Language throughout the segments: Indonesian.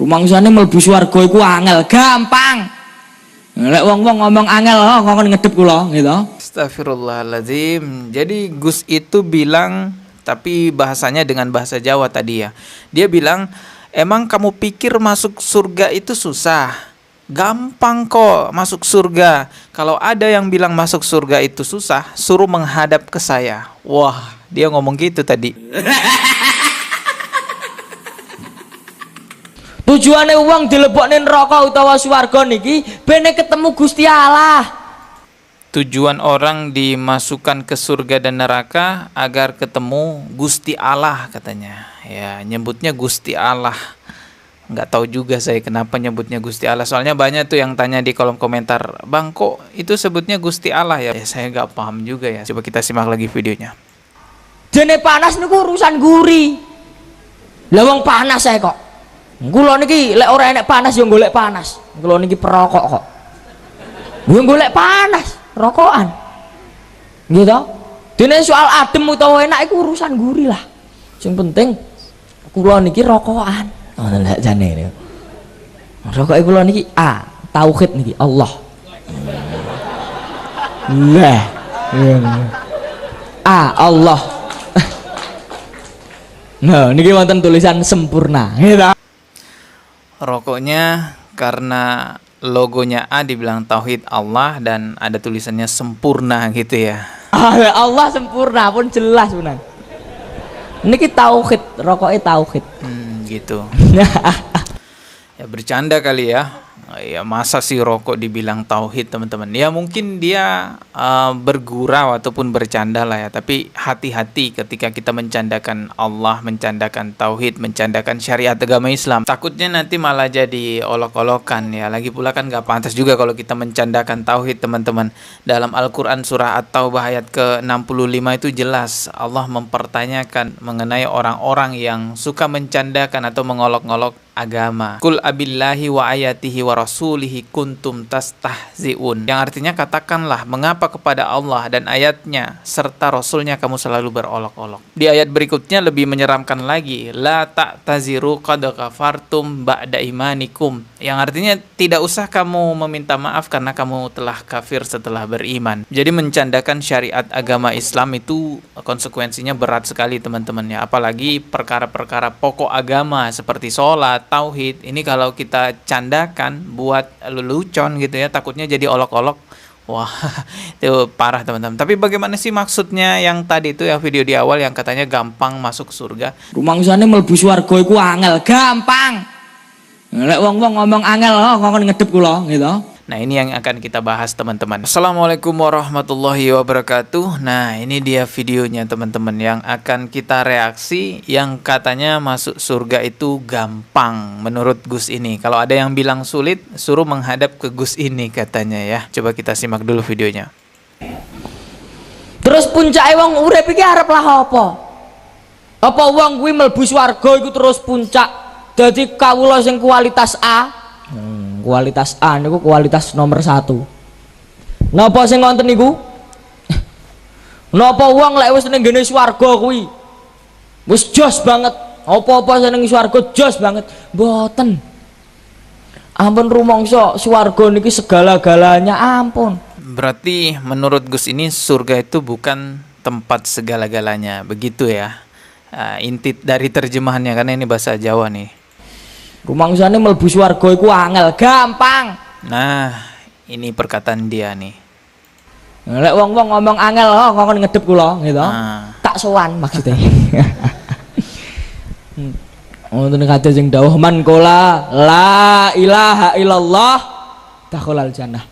Rumangsane mlebu swarga iku angel, gampang. Lek wong-wong ngomong angel kok ngedep kula gitu. Astagfirullahaladzim. Jadi Gus itu bilang, tapi bahasanya dengan bahasa Jawa tadi ya. Dia bilang, emang kamu pikir masuk surga itu susah? Gampang kok masuk surga. Kalau ada yang bilang masuk surga itu susah, suruh menghadap ke saya. Wah, dia ngomong gitu tadi. Tujuane uang dilebokne neraka utawa swarga niki bene ketemu Gusti Allah. Tujuan orang dimasukkan ke surga dan neraka agar ketemu Gusti Allah katanya. Ya, nyebutnya Gusti Allah. Nggak tahu juga saya kenapa nyebutnya Gusti Allah. Soalnya banyak tuh yang tanya di kolom komentar, "Bang, kok itu sebutnya Gusti Allah ya?" Saya nggak paham juga ya. Coba kita simak lagi videonya. Dene panas niku urusan guri. Lah wong panas saya kok. Kula niki lek ora enek panas yo golek panas. Kula niki perokok kok. Yo golek panas, rokokan. Gitu. Dene soal adem utawa enak iku urusan guri lah. Sing penting kula niki rokokan. Ngono lek jane niku. Rokoke kula niki tauhid niki Allah. Lah. Allah. Nah, niki wonten tulisan sempurna, gitu. Rokoknya karena logonya A dibilang tauhid Allah dan ada tulisannya sempurna gitu ya. Allah sempurna pun jelas benar. Niki tauhid, rokoknya tauhid. Gitu. Ya bercanda kali ya. Ya masa sih rokok dibilang tauhid teman-teman. Ya mungkin dia bergurau ataupun bercanda lah ya. Tapi hati-hati ketika kita mencandakan Allah, mencandakan tauhid, mencandakan syariat agama Islam. Takutnya nanti malah jadi olok-olokan ya. Lagi pula kan gak pantas juga kalau kita mencandakan tauhid teman-teman. Dalam Al-Quran surah At-Taubah ayat ke-65 itu jelas Allah mempertanyakan mengenai orang-orang yang suka mencandakan atau mengolok-olok agama. Kul abillahi wa ayatihi wa rasulihi kuntum tastahzi'un. Yang artinya katakanlah mengapa kepada Allah dan ayatnya serta rasulnya kamu selalu berolok-olok. Di ayat berikutnya lebih menyeramkan lagi. La ta'taziru qad kafartum ba'da imanikum. Yang artinya tidak usah kamu meminta maaf karena kamu telah kafir setelah beriman. Jadi mencandakan syariat agama Islam itu konsekuensinya berat sekali teman-teman ya. Apalagi perkara-perkara pokok agama seperti sholat, tauhid, ini kalau kita candakan buat lelucon gitu ya, takutnya jadi olok-olok. Wah, itu parah teman-teman. Tapi bagaimana sih maksudnya yang tadi itu ya video di awal yang katanya gampang masuk surga? Rumangsane mlebu swarga iku angel, gampang. Lek wong-wong ngomong angel kok ngedep kula gitu. Nah ini yang akan kita bahas teman-teman. Assalamualaikum warahmatullahi wabarakatuh. Nah ini dia videonya teman-teman yang akan kita reaksi. Yang katanya masuk surga itu gampang menurut Gus ini. Kalau ada yang bilang sulit, suruh menghadap ke Gus ini katanya ya. Coba kita simak dulu videonya. Terus puncake wong urip iki arep lah apa? Apa wong kuwi mlebu swarga iku terus puncak dadi kawula sing kualitas A? Kualitas A niku kualitas nomor 1. Napa sing wonten niku? Napa wong lek wis ning ngene swarga kuwi wis jos banget, apa-apa seneng swarga jos banget? Mboten. Ampun rumangsa swarga niki segala-galanya ampun. Berarti menurut Gus ini surga itu bukan tempat segala-galanya, begitu ya? Inti dari terjemahannya karena ini bahasa Jawa nih. Rumangsane mlebu swarga iku angel, gampang. Nah, ini perkataan dia nih. Lek wong-wong ngomong angel kok ngedep kula gitu. Tak sowan maksudnya. Wonten kados sing dawuh man qala la ilaha illallah dakhalal jannah.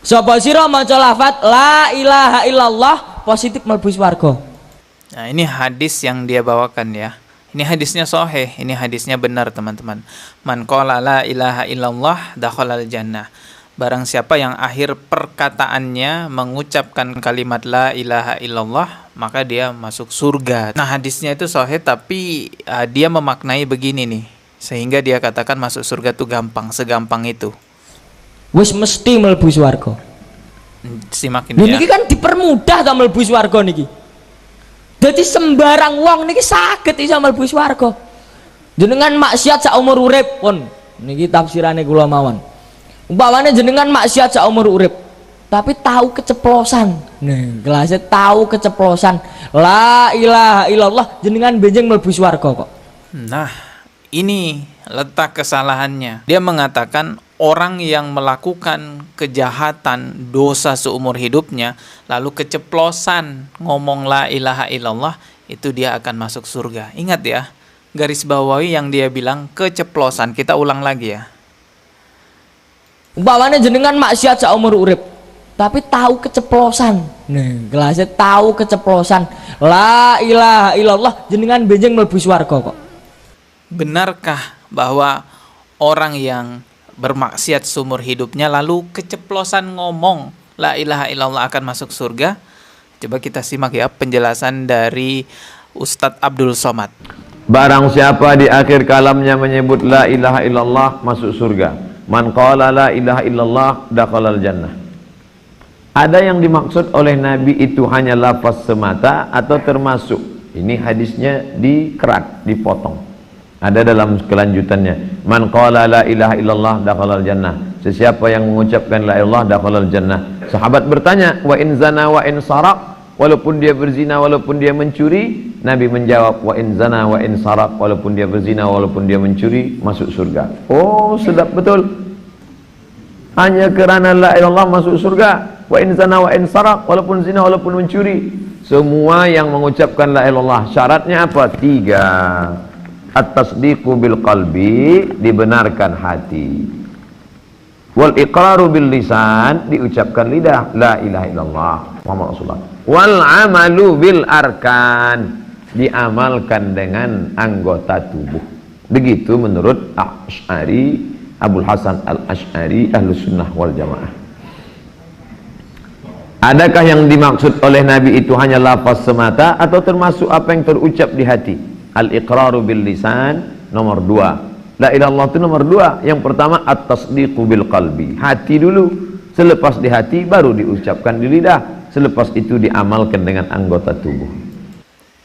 Sapa sira maca lafaz la ilaha illallah positif mlebu swarga. Nah, ini hadis yang dia bawakan ya. Ini hadisnya sahih, ini hadisnya benar teman-teman. Man qala la ilaha illallah dakhalal jannah. Barang siapa yang akhir perkataannya mengucapkan kalimat la ilaha illallah, maka dia masuk surga. Nah, hadisnya itu sahih tapi dia memaknai begini nih. Sehingga dia katakan masuk surga itu gampang, segampang itu. Wis mesti mlebu swarga. Simakin ya. Niki kan dipermudah ta mlebu swarga niki. Jadi sembarang wong niki saged iso mlebu swarga. Jenengan maksiat sak umur urip pun niki tafsirane kula mawon. Umpamane jenengan maksiat saumur urip tapi tahu keceplosan. Nah, gelasnya tahu keceplosan. La ilaha illallah jenengan benjing mlebu swarga kok. Nah, ini letak kesalahannya. Dia mengatakan orang yang melakukan kejahatan, dosa seumur hidupnya, lalu keceplosan ngomong la ilaha illallah, itu dia akan masuk surga. Ingat ya, garis bawahi yang dia bilang keceplosan. Kita ulang lagi ya. Umpamane jenengan maksiat saumur urip tapi tahu keceplosan. Nah, gelasnya tahu keceplosan. La ilaha illallah jenengan benjing mlebu swarga kok. Benarkah bahwa orang yang bermaksiat seumur hidupnya lalu keceplosan ngomong la ilaha illallah akan masuk surga? Coba kita simak ya penjelasan dari Ustadz Abdul Somad. Barang siapa di akhir kalamnya menyebut la ilaha illallah masuk surga. Man qala la ilaha illallah dakhalal jannah. Ada yang dimaksud oleh Nabi itu hanya lafaz semata atau termasuk? Ini hadisnya dikerat, dipotong. Ada dalam kelanjutannya. Man qala la ilaha illallah dakhalal jannah. Sesiapa yang mengucapkan la ilaha dakhalal jannah. Sahabat bertanya, wa in zana wa in saraq, walaupun dia berzina, walaupun dia mencuri. Nabi menjawab, wa in zana wa in saraq, walaupun dia berzina, walaupun dia mencuri, masuk surga. Oh, sedap betul. Hanya kerana la ilallah masuk surga. Wa in zana wa in saraq, walaupun zina, walaupun mencuri. Semua yang mengucapkan la ilallah, syaratnya apa? 3. At-tasdiqu bil qalbi, dibenarkan hati. Wal iqraru bil lisan, diucapkan lidah, la ilaha illallah Muhammad Rasulullah. Wal amalu bil arkan, diamalkan dengan anggota tubuh. Begitu menurut Asy'ari, Abul Hasan Al-Asy'ari, Ahlus Sunnah wal Jamaah. Adakah yang dimaksud oleh Nabi itu hanya lafaz semata atau termasuk apa yang terucap di hati? Al-iqraru bil lisan nomor 2. La ilallah itu nomor 2. Yang pertama at-tasdiqu bil qalbi. Hati dulu. Selepas di hati baru diucapkan di lidah. Selepas itu diamalkan dengan anggota tubuh.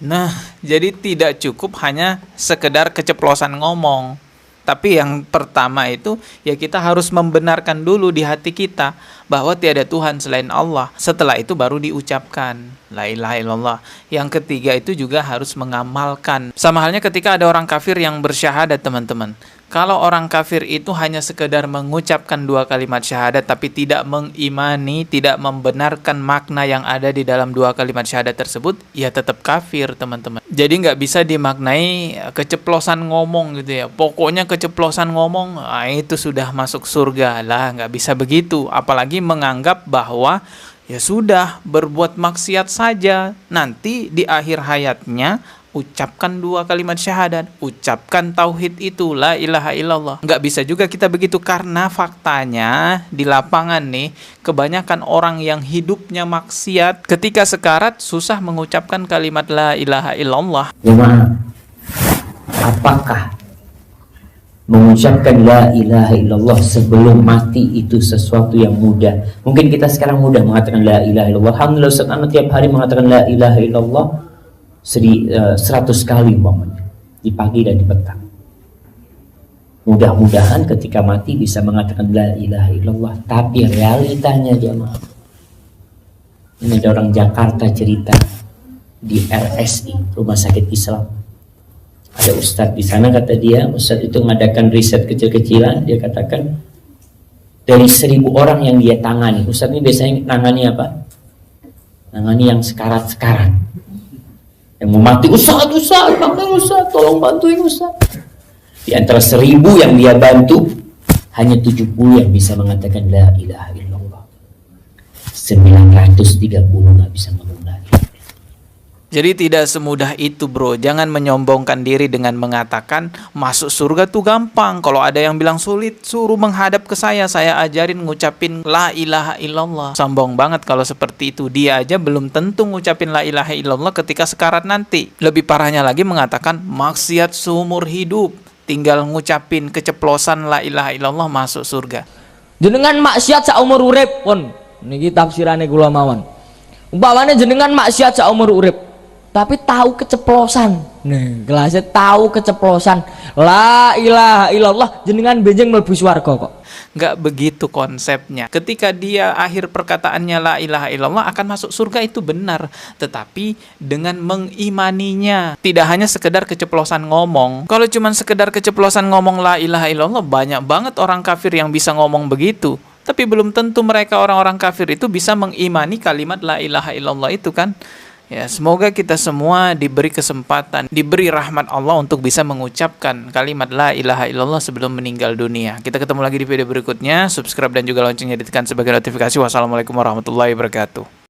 Nah, jadi tidak cukup hanya sekedar keceplosan ngomong. Tapi yang pertama itu, ya kita harus membenarkan dulu di hati kita bahwa tiada Tuhan selain Allah. Setelah itu baru diucapkan la ilaha illallah. Yang ketiga itu juga harus mengamalkan. Sama halnya ketika ada orang kafir yang bersyahadat, teman-teman. Kalau orang kafir itu hanya sekedar mengucapkan 2 kalimat syahadat tapi tidak mengimani, tidak membenarkan makna yang ada di dalam 2 kalimat syahadat tersebut, ya tetap kafir, teman-teman. Jadi nggak bisa dimaknai keceplosan ngomong gitu ya. Pokoknya keceplosan ngomong, itu sudah masuk surga lah, nggak bisa begitu. Apalagi menganggap bahwa ya sudah berbuat maksiat saja, nanti di akhir hayatnya ucapkan 2 kalimat syahadat, ucapkan tauhid itu la ilaha illallah. Nggak bisa juga kita begitu, karena faktanya di lapangan nih kebanyakan orang yang hidupnya maksiat ketika sekarat susah mengucapkan kalimat la ilaha illallah. Jemaah, apakah mengucapkan la ilaha illallah sebelum mati itu sesuatu yang mudah? Mungkin kita sekarang mudah mengatakan la ilaha illallah. Alhamdulillah, Ustaz Ahmad tiap hari mengatakan la ilaha illallah 100 kali umpamanya, di pagi dan di petang. Mudah-mudahan ketika mati bisa mengatakan la ilaha illallah. Tapi realitanya jemaah, ini ada orang Jakarta cerita di RSI, Rumah Sakit Islam. Ada ustadz di sana, kata dia, ustadz itu mengadakan riset kecil-kecilan. Dia katakan dari 1000 orang yang dia tangani, ustadz ini biasanya nangani apa? Nangani yang sekarat-sekarat, yang mau mati, ustaz, tolong bantuin ustaz. Di antara 1000 yang dia bantu, hanya 70 yang bisa mengatakan la ilaha illallah. 930 nggak bisa ngomong la ilaha. Jadi tidak semudah itu, bro. Jangan menyombongkan diri dengan mengatakan masuk surga tuh gampang. Kalau ada yang bilang sulit, suruh menghadap ke saya ajarin ngucapin la ilaha illallah. Sombong banget kalau seperti itu. Dia aja belum tentu ngucapin la ilaha illallah ketika sekarat nanti. Lebih parahnya lagi mengatakan maksiat seumur hidup, tinggal ngucapin keceplosan la ilaha illallah masuk surga. Jenengan maksiat saumur urip pun niki tafsirane kula mawon. Umpamane jenengan maksiat saumur urip tapi tahu keceplosan. Nih, gelasnya tahu keceplosan. La ilaha illallah jenengan benjing mlebu swarga kok. Nggak begitu konsepnya. Ketika dia akhir perkataannya la ilaha illallah akan masuk surga itu benar, tetapi dengan mengimaninya, tidak hanya sekedar keceplosan ngomong. Kalau cuma sekedar keceplosan ngomong la ilaha illallah, banyak banget orang kafir yang bisa ngomong begitu, tapi belum tentu mereka orang-orang kafir itu bisa mengimani kalimat la ilaha illallah itu kan. Ya, semoga kita semua diberi kesempatan, diberi rahmat Allah untuk bisa mengucapkan kalimat la ilaha illallah sebelum meninggal dunia. Kita ketemu lagi di video berikutnya. Subscribe dan juga loncengnya ditekan sebagai notifikasi. Wassalamualaikum warahmatullahi wabarakatuh.